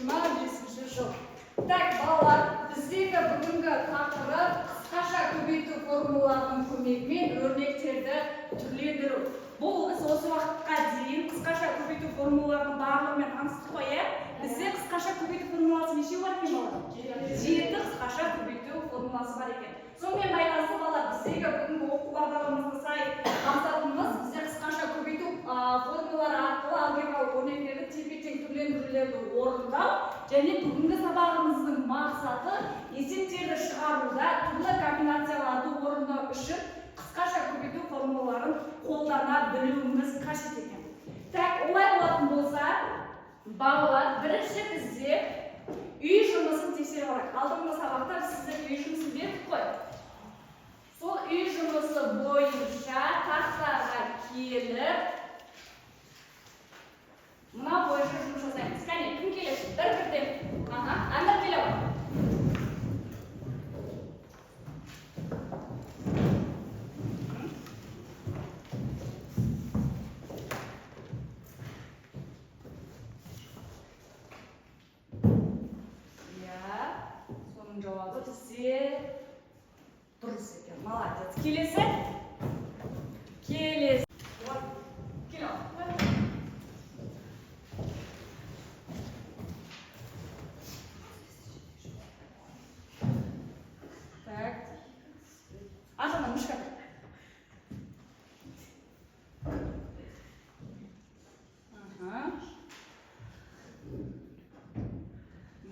2025 жыл. Так, балалар, біздегі бүгінгі тақырып қысқаша көбейту формулаларының көмегімен өрнектерді түрлендіру. Бұл біз осы уақытқа дейін қысқаша көбейту формулаларының барлығымен таныстық қой, иә? Бізде қысқаша көбейту формуласы неше бар екен балалар? 7 қысқаша көбейту формуласы бар екен. Сонымен байланысты балалар, біздегі бүгінгі оқу бағдарламамызға сай мақсатымыз бізде қысқаша көбейту формулалары арқылы алгебралық өрнектерді тепе-тең түрлендірулерді орындау және бүгінгі сабағымыздың мақсаты есептерді шығаруда түрлі комбинацияларды орындау үшін қысқаша көбейту формулаларын қолдана білуіміз қажет екен. Так, олай болатын болса, балалар, бірінші бізде үй жұмысын тексеріп алайық. Алдыңғы сабақта сіздерге үй жұмысын бердік қой. Сол үй жұмысы бойынша тақтаға келіп, мына бойынша жұмыс жасаймыз. Кәне, кім келесі? Бір-бірден. Әмір келіп. Соның жауабы бізде дұрыс екен. Молодец. Келесі? Келесі. Так. Ажана, мышка.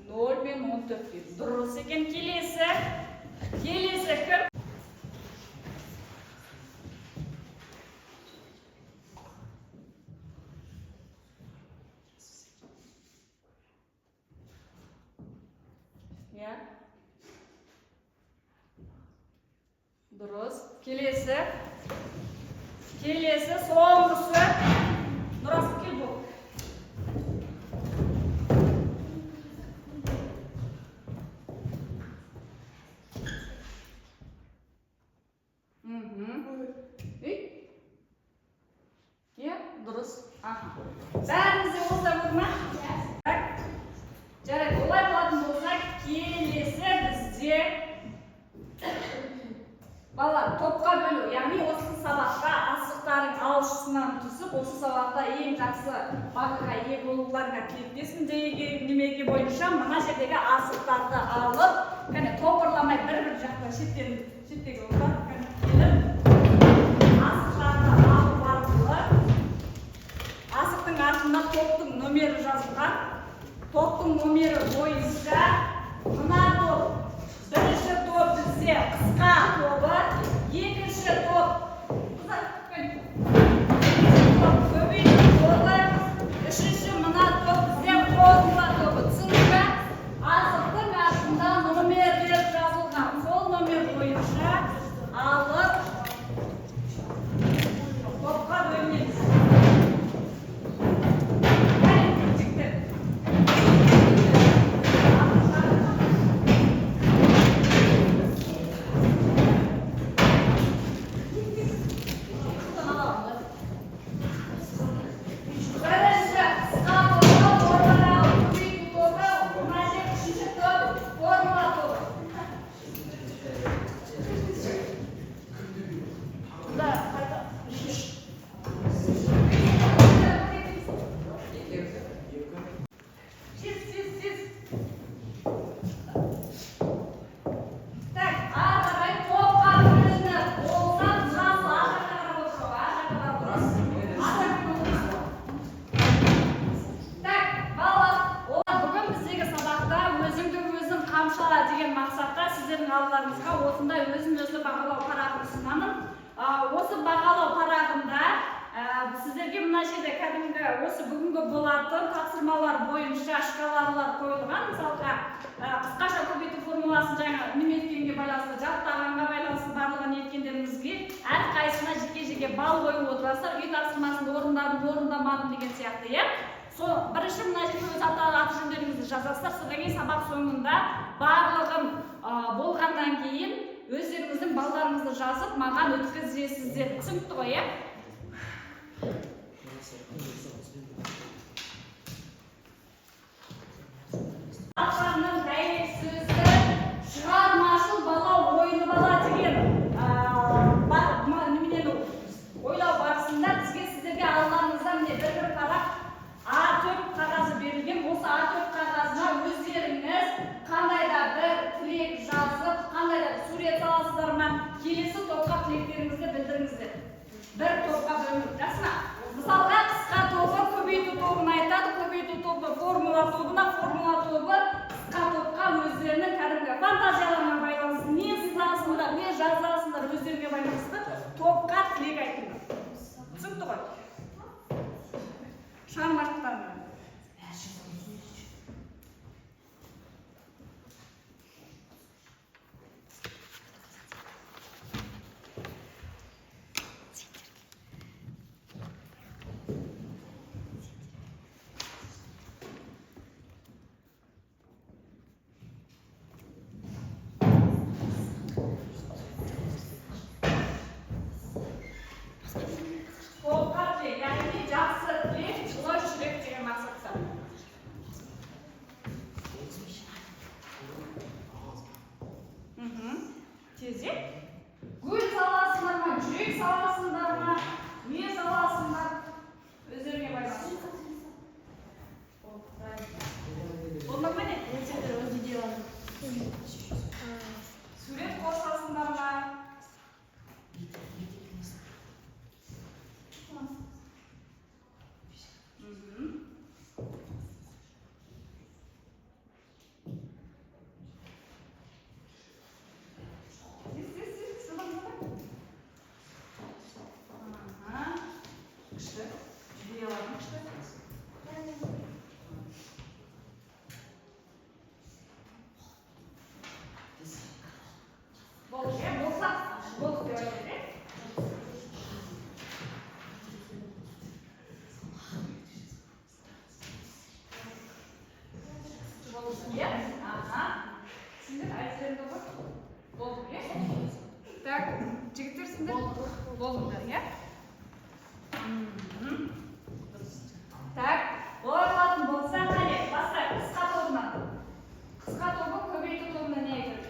Ноль мен 14. Дұрыс екен. Келесі. Келесі кім? Я. Дұрыс. Келесі. Келесі. Соңғысы. Нұрасып кел бұл. Дұрыс. Бәрімізде болса болды ма? Жарайды, олай болатын болса, келесі бізде балалар топқа бөлу. Яғни осы сабақта асықтардың алшысынан түсіп, осы сабақта ең жақсы бағаға ие болуларына тілектесін немеге бойынша мына жердегі асықтарды алып, кәне топырламай бір-бір жақта шеттегі олар келіп асықтарды алып арқылы асықтың артында топтың номері жазылған. Топтың номері бойынша мына топ, бірінші топ бізде қысқа тобы, екінші топ көбейту тобы, үшінші мына топ бізде қосымша тобы. Түсінікті? Асықтың артында номерлер жазылған. Сол номер бойынша алып топқа бөлінеміз. деген мақсатта сіздердің алдыларыңызға осындай өзін-өзі бағалау парағын ұсынамын. Осы бағалау парағында сіздерге мына жерде кәдімгі осы бүгінгі болатын тапсырмалар бойынша шкалалар қойылған. Мысалға қысқаша көбейту формуласын жаңа неметкенге байланысты, жаттағанға байланысты барлығын еткендеріңізге әрқайсысына жеке-жеке бал қойып отырасыздар. Үй тапсырмасын орындадым, орындамадым деген сияқты, иә? Сол бірінші мына жерде өз аты-жөндеріңізді жазасыздар. Содан кейін сабақ соңында барлығын болғаннан кейін өздеріңіздің балдарыңызды жазып маған өткізесіздер. Түсінікті ғой, иә? түсті ғой. Шығармашылықтарына. Яғни жақсы тілек, жылы жүрек деген мақсатта. Тезек. Гүл саласындар ма, жүрек саласындар ма, не саласындар? Өздеріңе байланысты. Болмақ па не? Сурет қосасындар ма? Так, жігіттер сендер болыңдар, иә? Так, олардың болса, қане, басқа қысқа тобынан. Қысқа тобы көбейту тобына не айтады?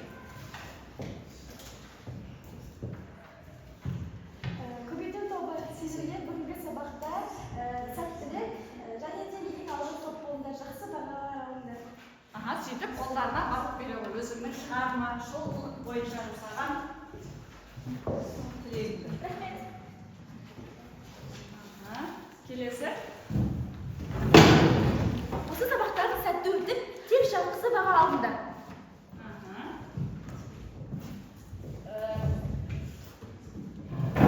Көбейту тобы сезімге бүгінгі сабақта сәттілік және теңгеден алып топ болыңдар, жақсы бағалар алыңдар. Сөйтіп, қолдарына барып береді, өзіңнің шығармашылық бойынша жасаған тілегіңді. Рахмет. Келесі. Осы сабақтарды сәтті өтіп, тек жақсы баға алыңдар.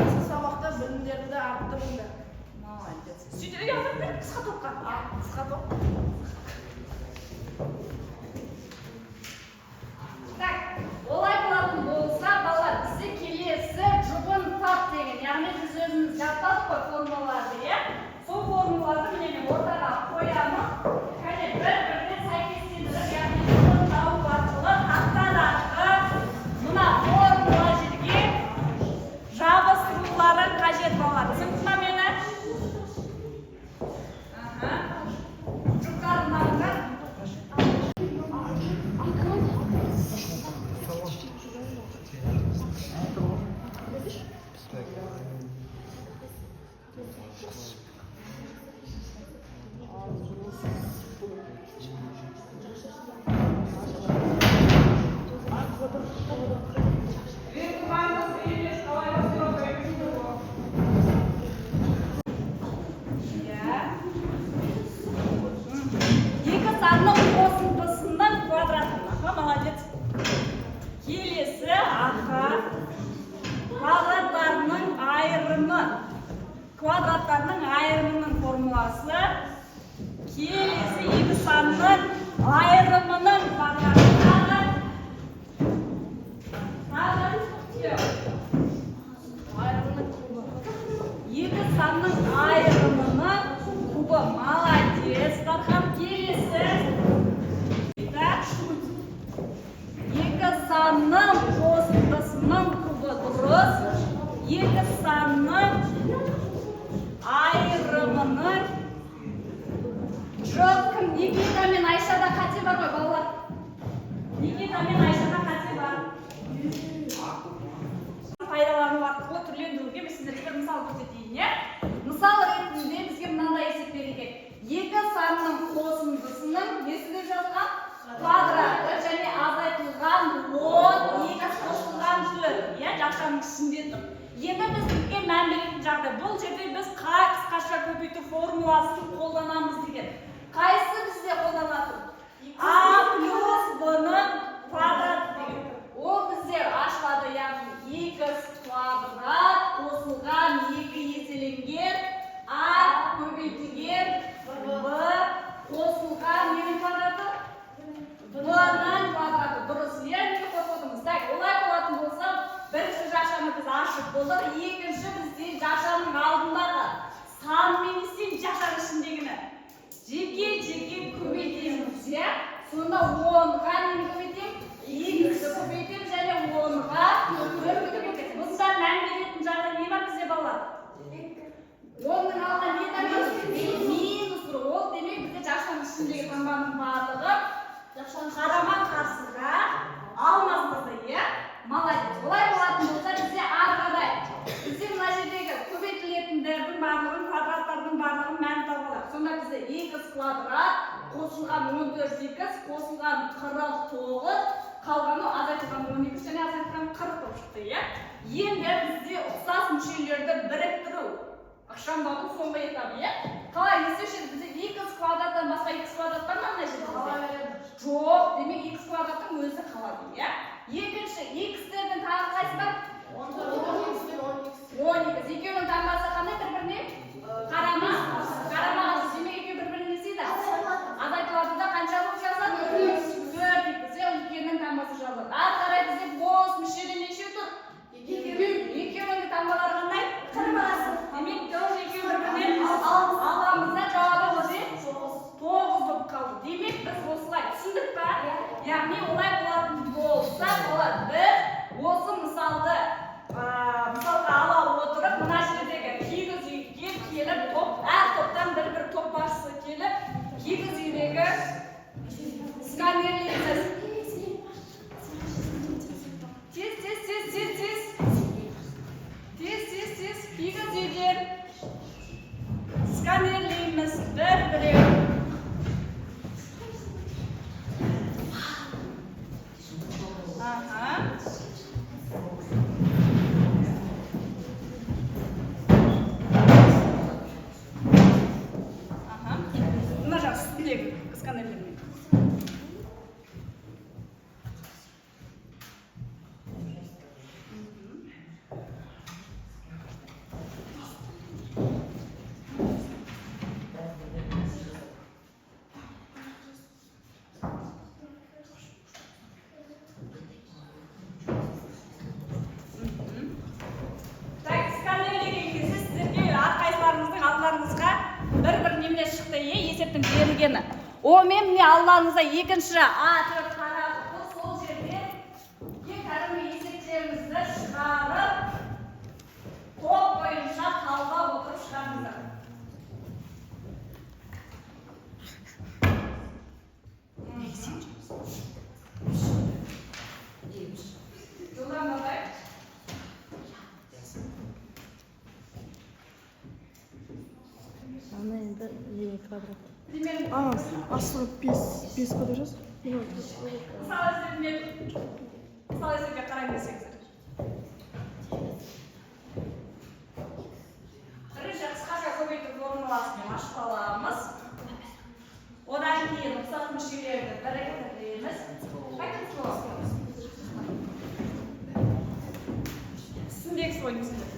Осы сабақта білімдерді арттырыңдар. Молодец. Сөйтіп, yazып бер, қысқа топқа. Қысқа топ. Так, олай болатын болса, балалар, бізде келесі жұбын тап деген, яғни біз өзіміз жаттадық қой формулаларды, иә? Сол формулаларды мен ортаға қоямын. Кәне бір-біріне сәйкестендіріп, яғни жұбын тауып арқылы тақтадағы мына формула жерге жабыстырулары қажет балалар. Түсінді ме мені? Жұптарындарыңдар. Екі санның қосындысының квадратын. Молодец. Келесі квадраттарының айырымы. Квадраттарының айырымының формуласы келесі екі санның айырымының квадраттары. Екі санның айырымының кубы. Молодец. Дархан, келесі. Екі санның қосындысының кубы дұрыс. Екі санның айырымының жоқ кім? Никита мен Айшада қате бар ғой балалар? Олар екінші бізде жашаның алдындағы санмен істен жашар ішіндегіні жеке көбейтеміз, иә? Сонда 10-ға нені көбейтеміз? X-ті көбейтеміз және 10-ға көбейтеміз. Бұнда мән беретін жағда не бар бізде балалар? 10-ның алдына не таңбамыз? Минус тұр. Ол демек бізде жашаның ішіндегі таңбаның барлығы қарама қарсыға алмастырды, иә? Молодец. Олай болатын болса бізде ары қарай бізде мына жердегі көбейтілетіндердің барлығын, квадраттардың барлығын мән табылады. Сонда бізде x квадрат қосылған 14x қосылған 49, қалғаны азайтылған 12 және азайтылған 40 болып шықты, иә? Енді бізде ұқсас мүшелерді біріктіру ықшамдаудың соңғы етабы, иә? Қалай естуші бізде x квадраттан басқа x квадраттан маңдай жерде? Жоқ, демек x квадраттың өзі қалады, иә? Екінші, x-тердің тағы қайсы бар? 12. Екеуінің таңбасы қандай бір-біріне? Қарама. Демек екеуі бір-біріне не істейді? Азайтылады да қаншалық жазады? 4x. Екеуінің таңбасы жазылады. Ары қарай бізде бос мүшеде неше тұр? Екеуінің таңбалары қандай? Демек тоже екеуі бір-біріне аламызда жауабы бізде 9 болып қалды. Демек біз осылай түсіндік па? Яғни олай болатын болса болады. Біз осы мысалға ала отырып, мына жердегі кигіз үйге келіп, әр топтан бір топ басшысы келіп, кигіз үйдегі сканерлейміз. Тез, кигіз үйден сканерлейміз бір-біреу. Мына жақ үстіндегі сканерлермен. Есептің берілгені. Омен міне аллаңызда екінші атырып қарақы сол жерден кәдімгі есептерімізді шығарып топ бойынша талдап отырып шығарыңыздар. Жылдан бадай. Ана енді квадрат. Асырып 5 квадрат. Мысал есебіне қарай берсеңіздер. Бірінші қысқаша көбейту формуласымен ашып аламыз. Одан кейін ұқсас мүшелерді біріктіреміз. Қайтып соламыз. Үстіндегі свойын үстіндегі.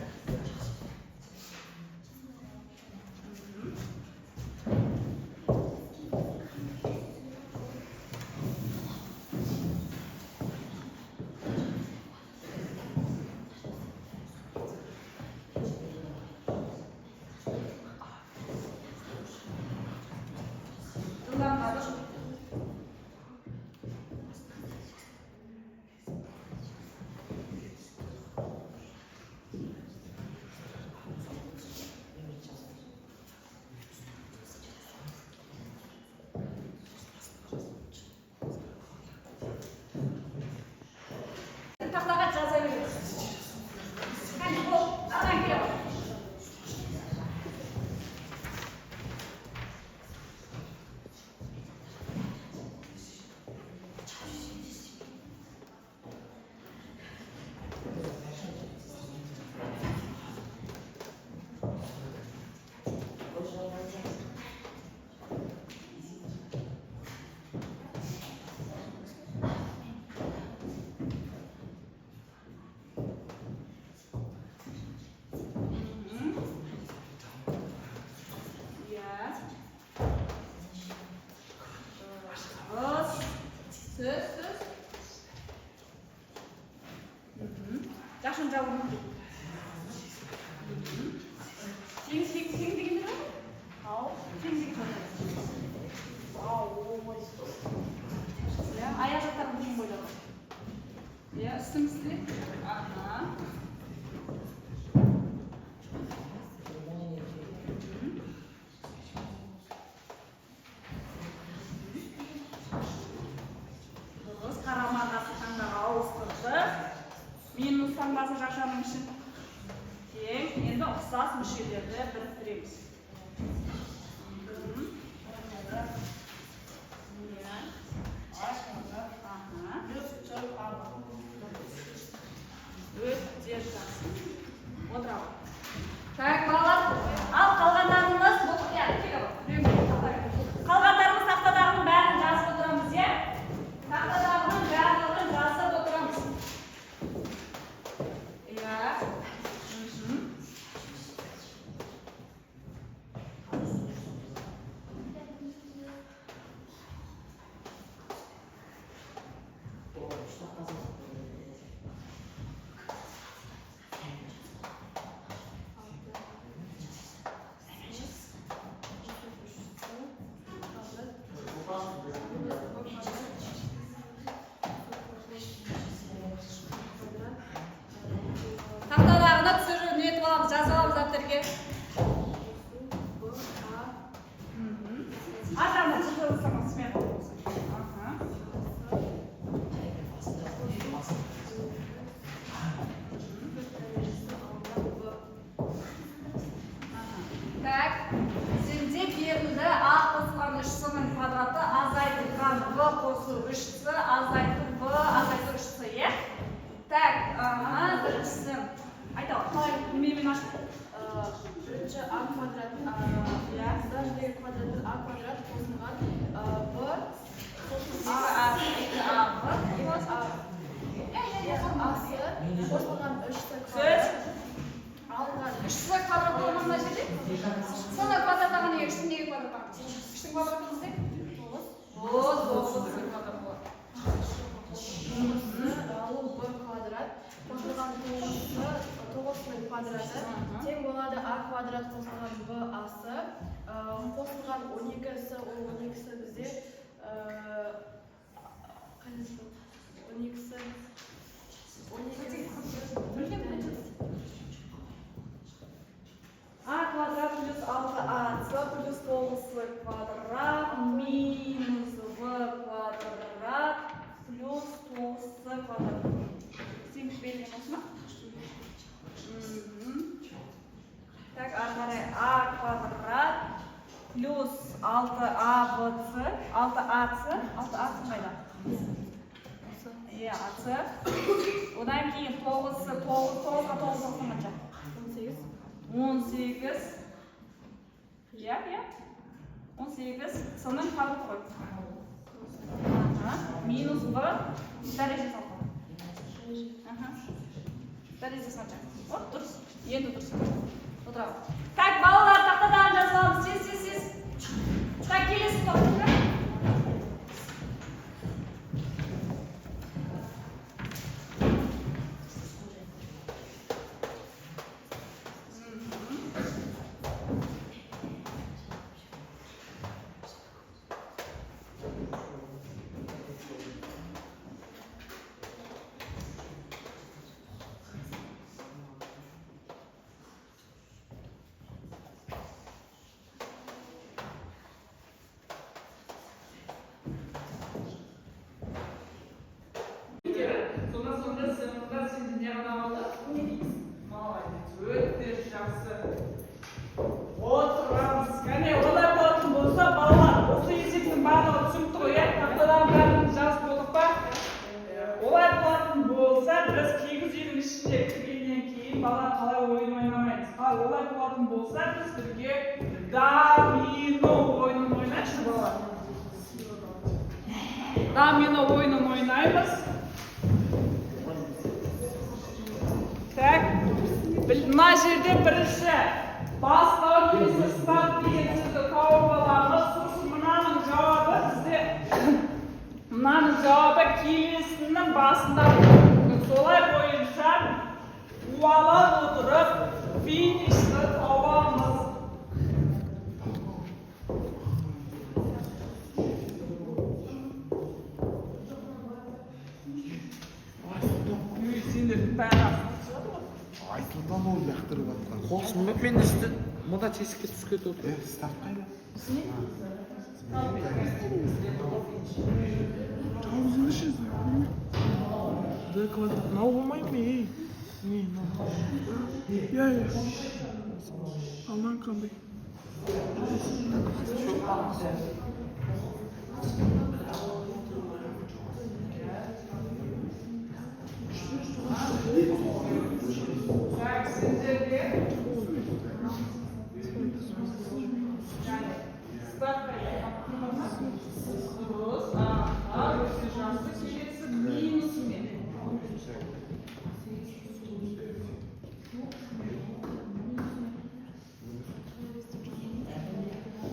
Тақтаға жаза береміз. Қане, бұл, адан келе бар. Жақын жауын. Düştüm size. Aha. Terus karama tanda ауыстырды. Минус таңбасы шашаның үшін. Тең, енді ұқсас мүшелерді біріктіреміз. Өте жақсы. Отыралым. Так, балалар, ал қалғандарыңыз бұл қалғандарымыз тақтадағының бәрін жазып отырамыз, е? Тақтадағының барлығын жазып отырамыз. Иә. Тақтадағына түсіріп нетіп аламыз, жазып аламыз дәптерге. Аржағында түсіріп саламыз, мен болсын. Так, сенде берілді А қосылған 3с-ның квадраты, азайтылған В қосылу 3с, азайтыл В, азайтыл 3с, е? Так, біріншісі. Айталық, қалай немен ашты? Бірінші А квадрат, дәждегі квадраты А квадрат қосылған В асы қосылған 3с квадрат алынған 3с квадрат болғанда жерде? Соны квадраттаған не? 3-тің квадрат бар? 3-тің квадраты бізде? 9 квадрат болады. алу В квадрат қосылған 9-ның квадраты тең болады А квадрат қосылған В асы қосылған 12-сі, ол 12-сі бізде 12-сі А квадрат плюс 6ac плюс 9 квадрат минус В квадрат плюс 9 квадрат. Тең берген осы ма? Так, ары қарай А квадрат плюс 6abc, 6ac қайда? Иә, ac. Одан кейін 9-ға 9 қанша? 18. Иә, 18 соның квадраты ғой. Минус В дәреже салқы. Дәреже қанша? От, дұрыс. Енді дұрыс. Отырамыз. Так, балалар, тақтадан жазып аламыз. Сез. Так, келесі тоқтыңыздар. Отырамыз. Кәне, олай болатын болса, балалар, осы есептің барлығы түсінікті ғой, тақтадан бәрін жазып болдық па? Олай болатын болса, біз кигіз үйдің ішінде кіргеннен кейін бала қалай ойын ойнамаймыз. Ал олай болатын болса, біз бірге домино ойынын ойнайықшы, балалар. Домино ойынын ойнаймыз. Так, мына жерде бірінші бастау келесі старт деген сөзді тауып аламыз. Сосын мынаның жауабы бізде мынаның жауабы келесінің басында. Солай бойынша қуалап отырып финишті табамыз. Tamam o yaktırıp atkan. Qo'simi men üstü moda teskik tushib ketdi. Start qayda? No olmayayım. Ya. Aman kandı.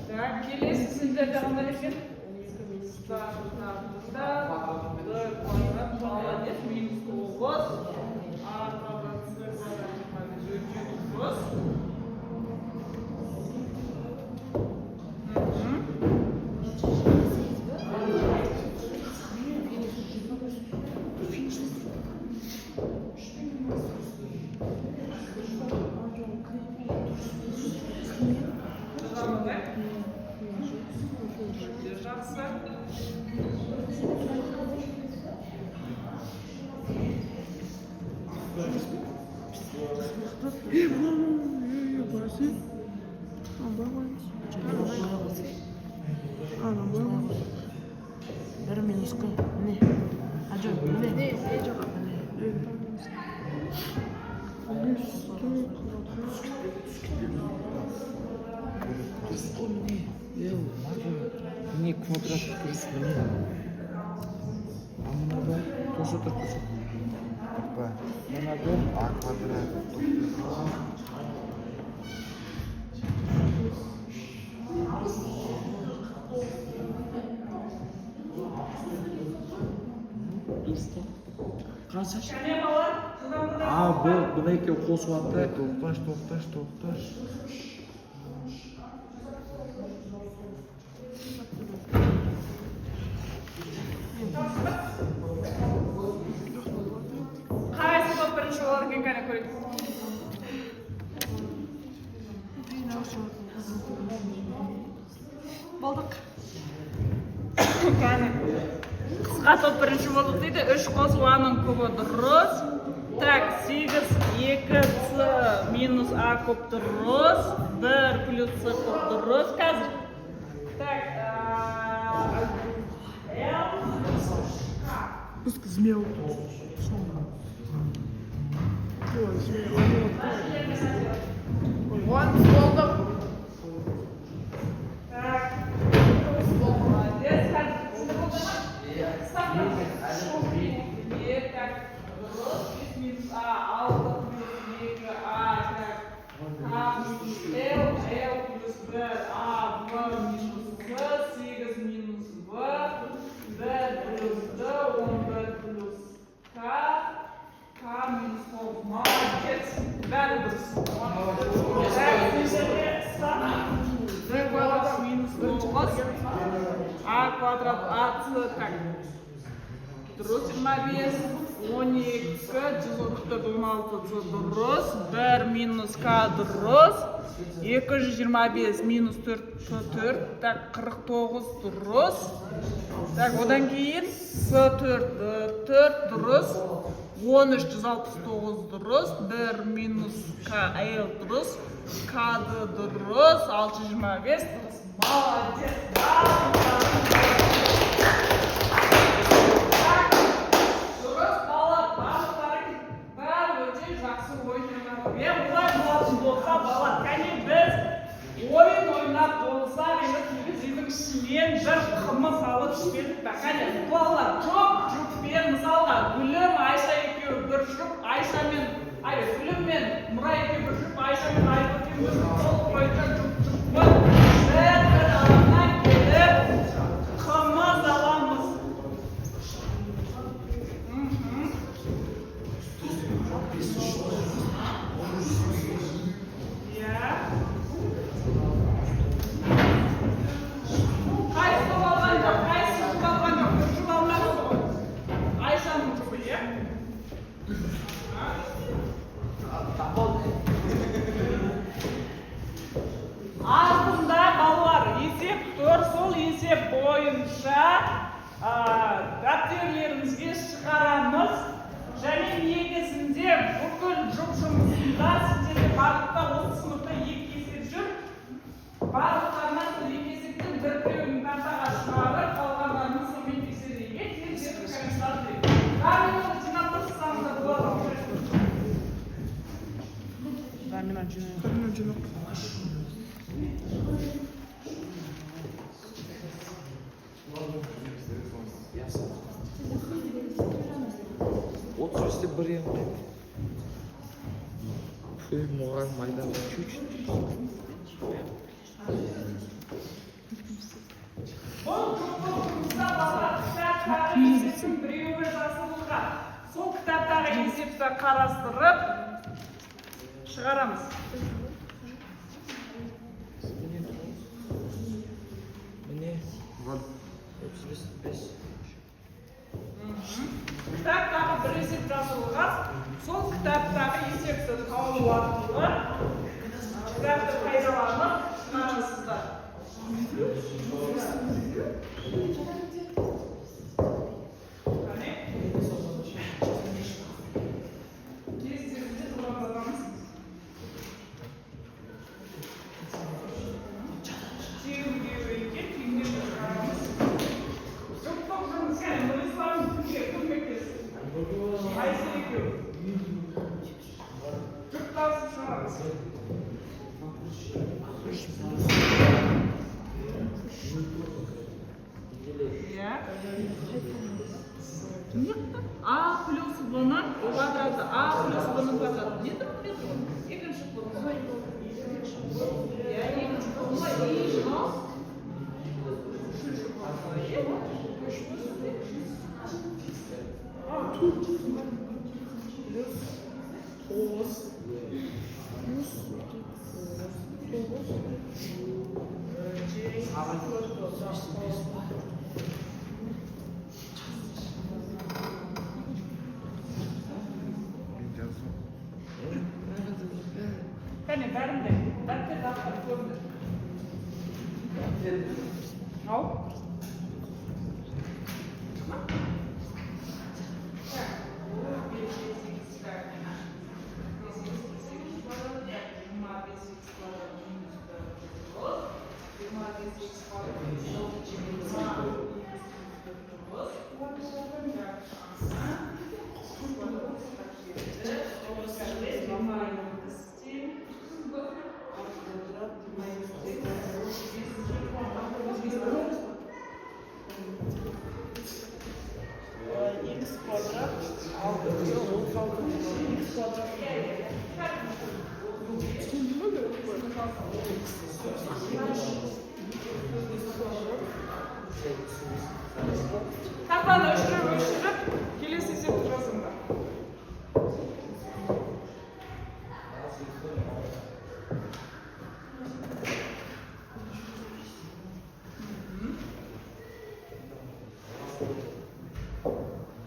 Так, келесі сіздерде қандай екен? Молодец, минус 9. Держаться. Burası. Bir minusqa. Ne? Ajab, ne? Ne kvadrat kırısı ne? Amına da tosu tosu. Apa? Mana bu A kvadrat. dursun. Qancha? Kane balar, A, buni ikki qo'shyapti. To'xtash. qaysi to'p birinchi bo'lar ekan qani ko'ring. Болдық. Qani. Qisqa to'p birinchi bo'ldi deydi. 3 qo'shib A'ning kubi durust. Так, 8 2c minus A kub durust. 1 plus C kub durust. Қазір. Так, Biz zmev. Так. Молодец. Ставь. Так. Минус А, алфа плюс мега А, так. А минус L плюс Б, А, В минус С, сигас минус В, Б плюс Д, он Б плюс К минус О. Молодец. Бәрі дұрыс. Д квадрат минус 9, А квадрат АЦ, так. Дұрыс 25, 12, 116 дұрыс, 1 минус К дұрыс, 225 минус 4, так, 49 дұрыс. Так, одан кейін С4 дұрыс, 13 169 дұрыс, 1 минус К Л дұрыс, К дұрыс, 625 дұрыс. Молодец! Дұрыс бала, бәрі өте жақсы ойнап. Мен бұлай болатын болса, бала, кәне біз ойын ойнап болсақ, енді үйдің ішінен бір қымыз алып ішпедік пе? Кәне, балалар, жұппен, мысалға, Гүлім, Айша екеуі бір жұп, Айша мен, Гүлім мен Нұра екеуі бір жұп, Айша мен Айбөкен бір жұп, сол бойынша жұп-жұппын. Бір аламнан келіп, көзімізге шығарамыз. Және негізінде бүкіл жұмысында сіздерге барлықта осы сыныпта 2 кезек жүр. Барлықтарына 2 кезектің бір-біреуін картаға шығарып, қалғандарының сонымен тексеруге тексеріп комиссар дейді. Барлығы жинап тұрсаңыз да болады. Отыз бесте бір енді. Мұғалім майдан чуть-чуть. Бұл жұмыста балалар кітаптағы есептің біреуі жазылған. Сол кітаптағы есепті қарастырып шығарамыз. Міне 35. Кітаптағы бір есеп жазылған. Сол кітаптағы есепті табу арқылы кітапты пайдаланып шығарасыздар. А плюс б'ның квадраты, А плюс б'ның квадраты. Не тұрып кетті? Екінші формула. Екінші формула и жинау. Үшінші формула. Кәне бәрінде, бәрінде дақтар көрді. Ау? Картаны өшіріп, келесі есепті жазыңдар.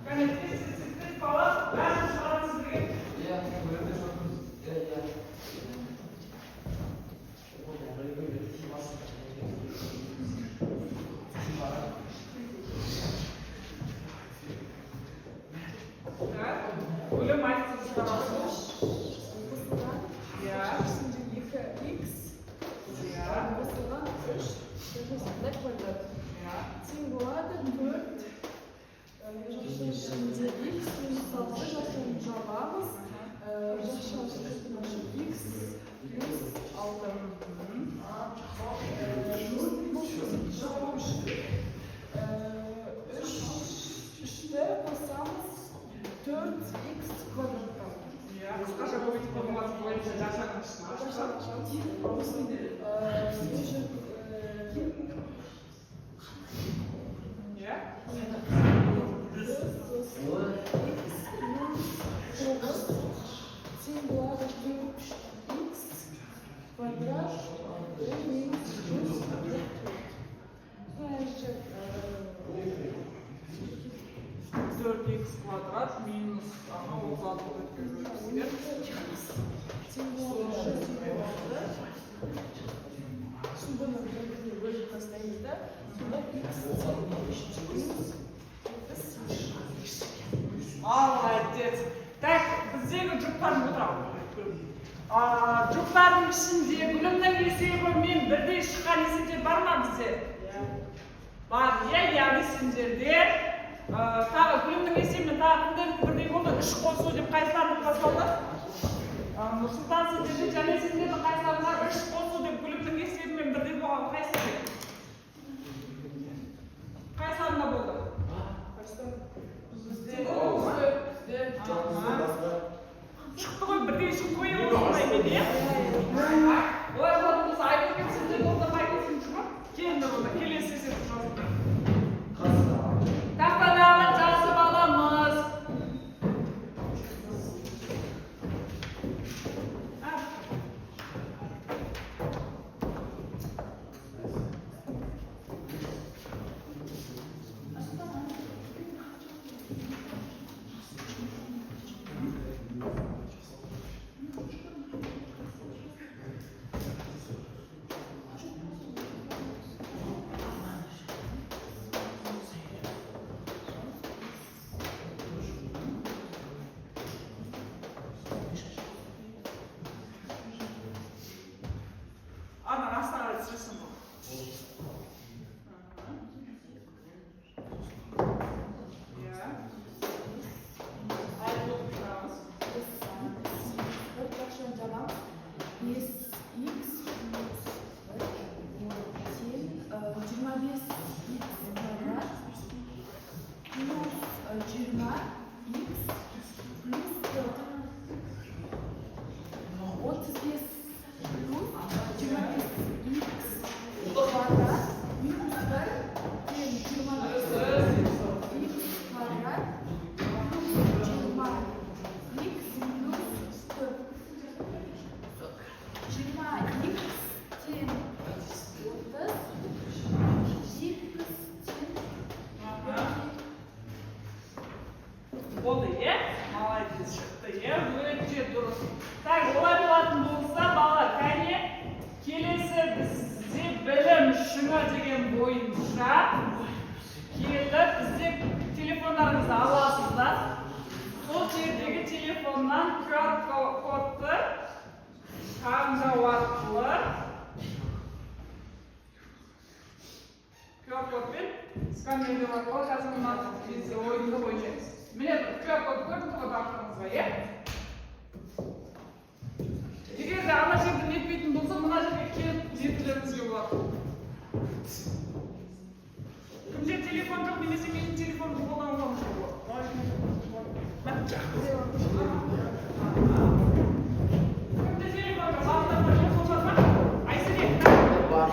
Кәне тез бала бәрін шығарамыз бірге. Өлім айтсын шығарасыз. Тең болады 4. Şimdi x minus 6 жабамыз. X плюс 6. 3'te basamız 4x kvadrattan. Қысқаша көбейтіп формуласы бойынша квадрат минус плюс 4х квадрат минус 36 бөліп тастаймыз да, сонда x Молодец. Так, bizdeki жұптарын отырамын. Жұптардың ішінде гүлімнің есебі мен бірдей шыққан есептер бар ма бізде? Бар, яғни сендерде тағы гүлімнің есебімен тағы кімдердікі бірдей болды? 3 қосу деп қайсыларының қосылды? Нұрсұлтан сендерде және сендердің қайсыларына 3 қосу деп гүлімнің есебімен бірдей болған қайсылар? Қайсыларында болды? Шықты ғой, бірдей шықты ғой, осындай мен, е? Олай болатын айтып кетсеңдер, онда айтып жүр ма? Келіңдер онда, келесі сесіп жазып. Тақтадағы жазып аламыз. Болды, е? Молодец, шықты, е? Өте дұрыс. Так, олай болатын болса, бала, кәне, келесі бізде білім шыңы деген бойынша келіп, бізде телефондарыңызды аласыздар. Сол жердегі телефоннан QR-кодты таңдау арқылы QR-кодпен сканерлеу арқылы қазір мына кезде ойынды қойып міне QR-код көрдіңіз ғой бақытыңызға, е? Егер де ана жерді нетпейтін болса, мына жерге келіп жеткізуіңізге болады. Кімде телефон жоқ, немесе менің телефонымды қолдануға болады. Кімде телефон жоқ, бақыттарда телефон бар ма? Айсене, бар.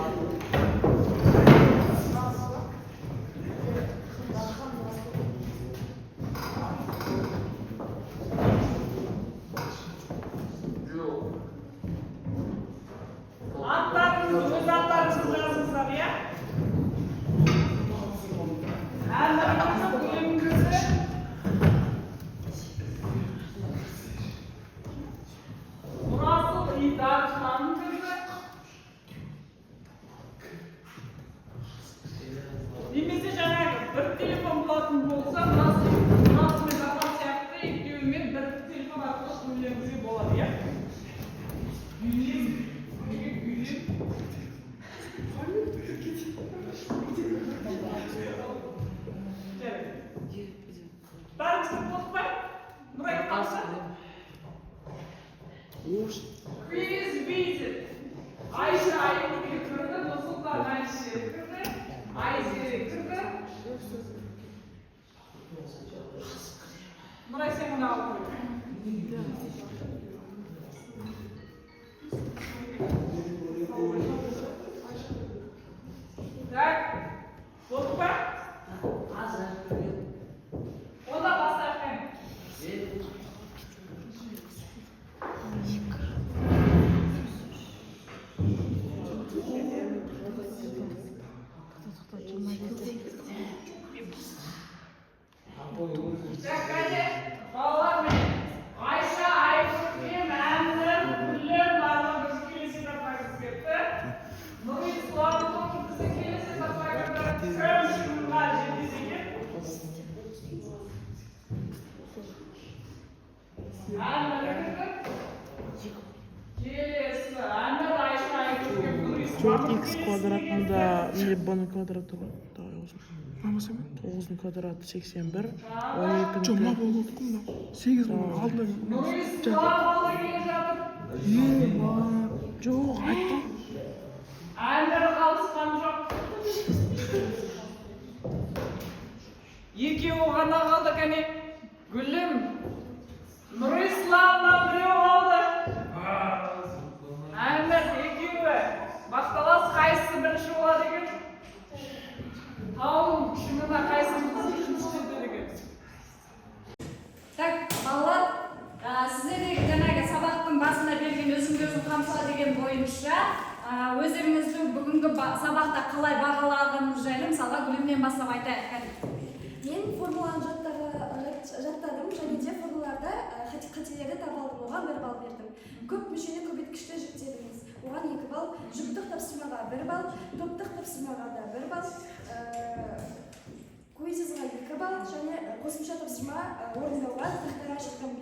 Аттарыңызды, өз аттарыңызды жазыңыздар, е? Әніріңізді, гүліңізді. Мұрасыл Идар ханым кірді. Немесе жаңағы бір телефон болатын болса, мұрасымен запас сияқты екеуімен бір телефон арқылы сөйлемізге болады, е? Бәріміз болдық па? Нұрай қалса? Квиз видит. Айша Айгүлге кірді, Нұрсұлтан Айшеге кірді, Айзере кірді. Нұрай сен мұны алып қой. Так, болдық па? Онда бастайық. Так, кәне, балалар мен Айша, Айгүл, Мәнір, Гүлім барлығы бізді келесі таппайыз кетті. Нұрит Сұланұлы бізді келесі таппайғанда кім шыңға жеткізеді? Келесі. Әмір Айша. 4х квадратында не b-ның квадраты ғой. Мына басам 9-ның квадраты 81, 12-ның. Жоқ, мына болып оқыдым да. 8 мың алдында. Жоқ, айттым. Әмір қалысқан жоқ. Екеуі ғана қалды кәне. Гүлім. Нұрисламнан біреу қалды. Әмір екеуі. Бақталас қайсы бірінші болады екен? Тауым шыңына қайсы бірінші деген. Так, балалар, сіздерге жаңағы сабақтың басында берген өзіңді-өзің қамтыла деген бойынша өздеріңізді бүгінгі сабақта қалай бағалағаныңыз жайлы мысалға Гүлімнен бастап айтайық. Мен формуланы жаттадым және де формулаларда қателерді таба алдым, оған 1 балл бердім. Көп мүшені көбейткішті жүктедіңіз, оған 2 балл, жұптық тапсырмаға 1 балл, топтық тапсырмаға да 1 балл, квизизға 2 балл және қосымша тапсырма орындауға тақтара шықтым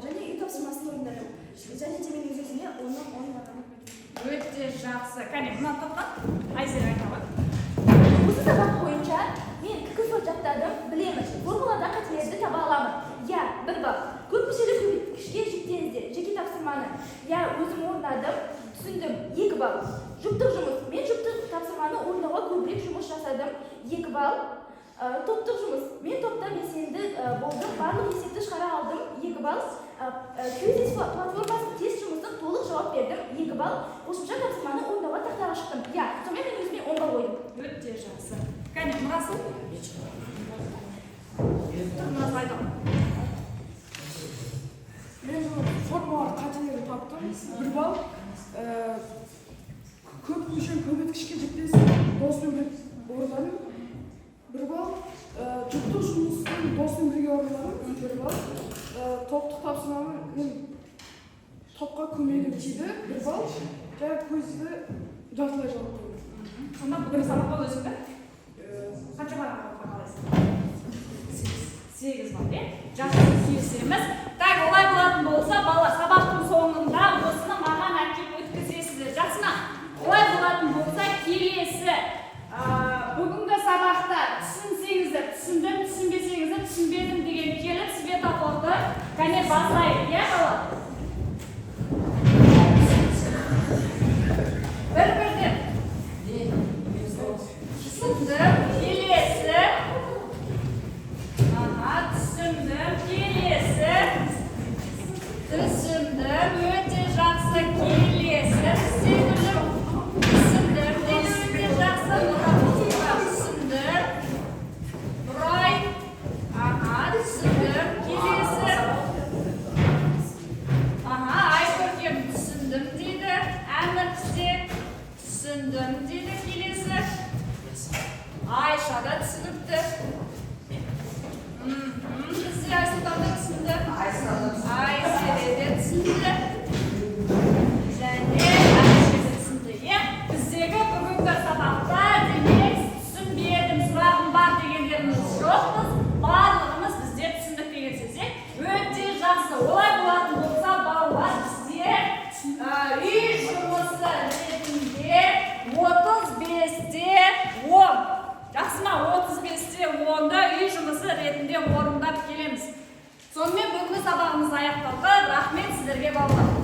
және үй тапсырмасын орындадым. Және де мен өзіме 10-10 бағам. Өте жақсы. Кәне, мына тоқтап, Айзер айталы. Осы сабақ бойынша мен КФ жаттадым, білемін, формулада қателерді таба аламын. Я 1 балл. Көп мүшелі көбейткішке жүктеңіздер, жеке тапсырманы. Я өзім орындадым, түсіндім, 2 балл. Жұптық жұмыс. Мен жұптық тапсырманы орындауға көбірек жұмыс жасадым, 2 балл. Топтық жұмыс. Мен топта белсенді болдым, барлық есепті шығара алдым, 2 балл. Квизис платформасы тест жұмыстың толық жауап бердім, 2 балл. Қосымша тапсырманы орындауға тақтаға шықтым. Я, сонымен мен өзіме 10 балл қойдым. Өте жақсы. Кәне, мұрасы? Тұрмыз айтам. Мен формулар қателерді таптым, 1 балл. Көп мүшел көбейткішке жүктесін, досымен бірге орындадым, 1 балл. Жұптық жұмысын досымен бірге орындадым, 1 балл. Топтық тапсырманы мен топқа көмегім тиді, 1 балл. Және көзді жартылай жауап қойдым. Сонда бүгін сабаққа өзіңді? Қанша бағаға қалайсың? 8 балл, е? Жақсы келісеміз. Так, олай болатын болса, балалар сабақтың соңында осыны маған әкеп өткізесіздер. Жақсы ма? Олай болатын болса, келесі бүгінгі сабақта түсінсеңіздер, түсіндім, түсінбесеңіздер, түсінбедім деген келіп светофорды кәне басайық, е балалар? Бір-бірден. Түсіндім, келесі. Түсіндім, келесі. Түсіндім, өте жақсы, келесі. Түсіндім, өте жақсы. Түсіндім. Бұрай. Түсіндім, келесі. Айкөркем түсіндім дейді. Әмір түсіндім дейді, келесі. Айша да түсініпті. Бізде Айсұлтан да түсінді. Айсере де түсінді. Және Әйше де түсінді. Біздегі бүгінгі сабақта демек түсінбедім, сұрағым бар дегендеріміз жоқпыз. Барлығымыз бізде түсіндік деген сөз. Өте жақсы. Олай болатын болса, балалар бізде үй жұмысы ретінде 35-те 10. Жақсы ма, 35-те 10-да үй жұмысы ретінде орындап келеміз. Сонымен бүгінгі сабағымыз аяқталды. Рахмет сіздерге балалар.